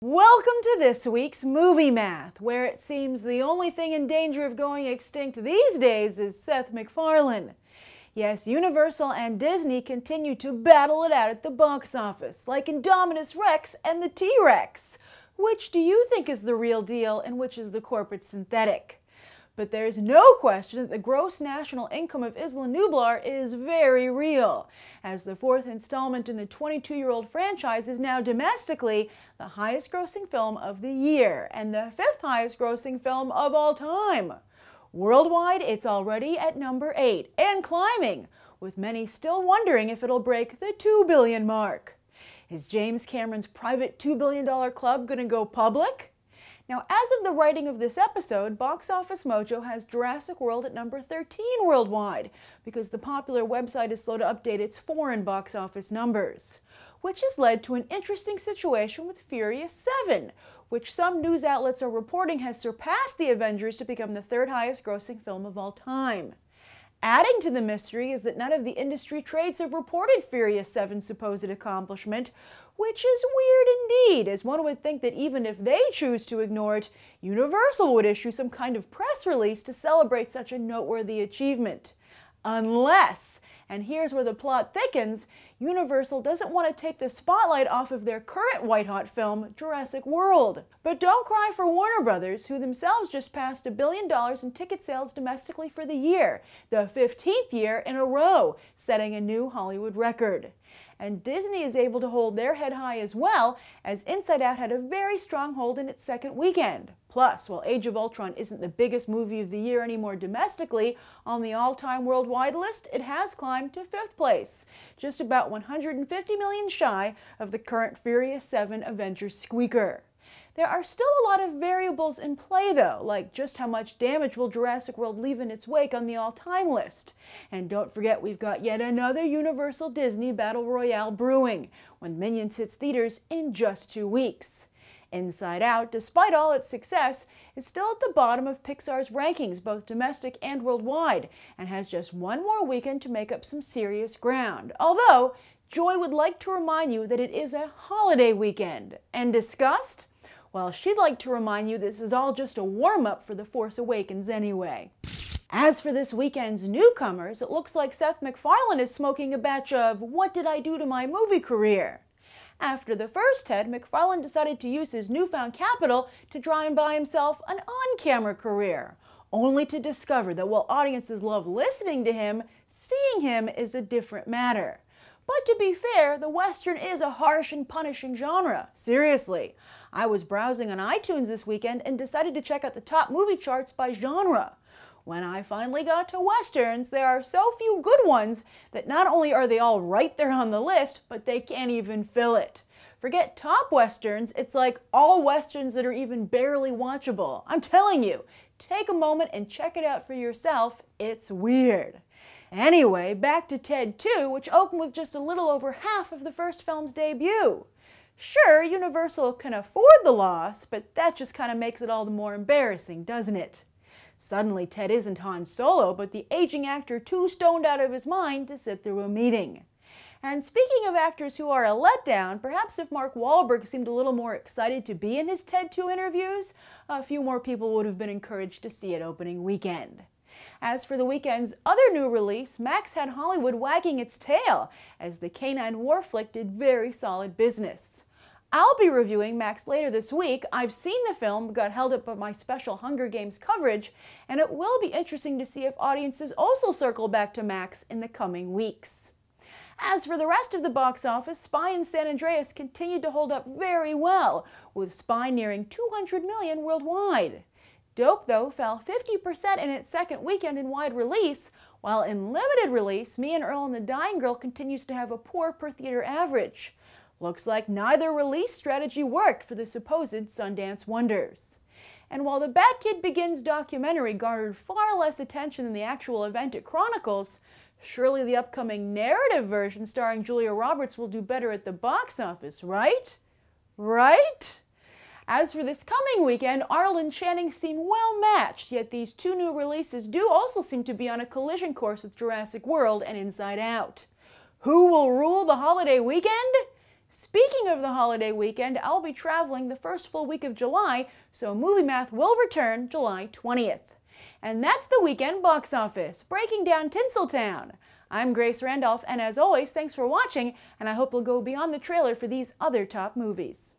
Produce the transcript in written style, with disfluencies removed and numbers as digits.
Welcome to this week's Movie Math, where it seems the only thing in danger of going extinct these days is Seth MacFarlane. Yes, Universal and Disney continue to battle it out at the box office, like Indominus Rex and the T-Rex. Which do you think is the real deal and which is the corporate synthetic? But there's no question that the gross national income of Isla Nublar is very real, as the fourth installment in the 22-year-old franchise is now domestically the highest grossing film of the year and the fifth highest grossing film of all time. Worldwide, it's already at number 8 and climbing, with many still wondering if it'll break the $2 billion mark. Is James Cameron's private $2 billion club going to go public? Now, as of the writing of this episode, Box Office Mojo has Jurassic World at number 13 worldwide, because the popular website is slow to update its foreign box office numbers. Which has led to an interesting situation with Furious 7, which some news outlets are reporting has surpassed The Avengers to become the third highest grossing film of all time. Adding to the mystery is that none of the industry trades have reported Furious 7's supposed accomplishment, which is weird indeed, as one would think that even if they choose to ignore it, Universal would issue some kind of press release to celebrate such a noteworthy achievement. Unless, and here's where the plot thickens, Universal doesn't want to take the spotlight off of their current white-hot film, Jurassic World. But don't cry for Warner Brothers, who themselves just passed $1 billion in ticket sales domestically for the year, the 15th year in a row, setting a new Hollywood record. And Disney is able to hold their head high as well, as Inside Out had a very strong hold in its second weekend. Plus, while Age of Ultron isn't the biggest movie of the year anymore domestically, on the all-time worldwide list, it has climbed to 5th place, just about 150 million shy of the current Furious 7 Avengers squeaker. There are still a lot of variables in play though, like just how much damage will Jurassic World leave in its wake on the all-time list. And don't forget we've got yet another Universal Disney Battle Royale brewing, when Minions hits theaters in just 2 weeks. Inside Out, despite all its success, is still at the bottom of Pixar's rankings, both domestic and worldwide, and has just one more weekend to make up some serious ground. Although, Joy would like to remind you that it is a holiday weekend. And Disgust? Well, she'd like to remind you this is all just a warm-up for The Force Awakens anyway. As for this weekend's newcomers, it looks like Seth MacFarlane is smoking a batch of What Did I Do to My Movie Career? After the first Ted, MacFarlane decided to use his newfound capital to try and buy himself an on-camera career, only to discover that while audiences love listening to him, seeing him is a different matter. But to be fair, the Western is a harsh and punishing genre. Seriously. I was browsing on iTunes this weekend and decided to check out the top movie charts by genre. When I finally got to Westerns, there are so few good ones that not only are they all right there on the list, but they can't even fill it. Forget top Westerns, it's like all Westerns that are even barely watchable. I'm telling you, take a moment and check it out for yourself. It's weird. Anyway, back to Ted 2, which opened with just a little over half of the first film's debut. Sure, Universal can afford the loss, but that just kind of makes it all the more embarrassing, doesn't it? Suddenly, Ted isn't Han Solo, but the aging actor too stoned out of his mind to sit through a meeting. And speaking of actors who are a letdown, perhaps if Mark Wahlberg seemed a little more excited to be in his Ted 2 interviews, a few more people would have been encouraged to see it opening weekend. As for the weekend's other new release, Max had Hollywood wagging its tail, as the K-9 war flick did very solid business. I'll be reviewing Max later this week. I've seen the film, got held up by my special Hunger Games coverage, and it will be interesting to see if audiences also circle back to Max in the coming weeks. As for the rest of the box office, Spy and San Andreas continued to hold up very well, with Spy nearing $200 million worldwide. Dope, though, fell 50% in its second weekend in wide release, while in limited release, Me and Earl and the Dying Girl continues to have a poor per-theater average. Looks like neither release strategy worked for the supposed Sundance wonders. And while the Bad Kid Begins documentary garnered far less attention than the actual event it chronicles, surely the upcoming narrative version starring Julia Roberts will do better at the box office, right? Right? As for this coming weekend, Arnold and Channing seem well matched, yet these two new releases do also seem to be on a collision course with Jurassic World and Inside Out. Who will rule the holiday weekend? Speaking of the holiday weekend, I'll be traveling the first full week of July, so Movie Math will return July 20th. And that's the weekend box office, breaking down Tinseltown. I'm Grace Randolph, and as always, thanks for watching, and I hope you'll go beyond the trailer for these other top movies.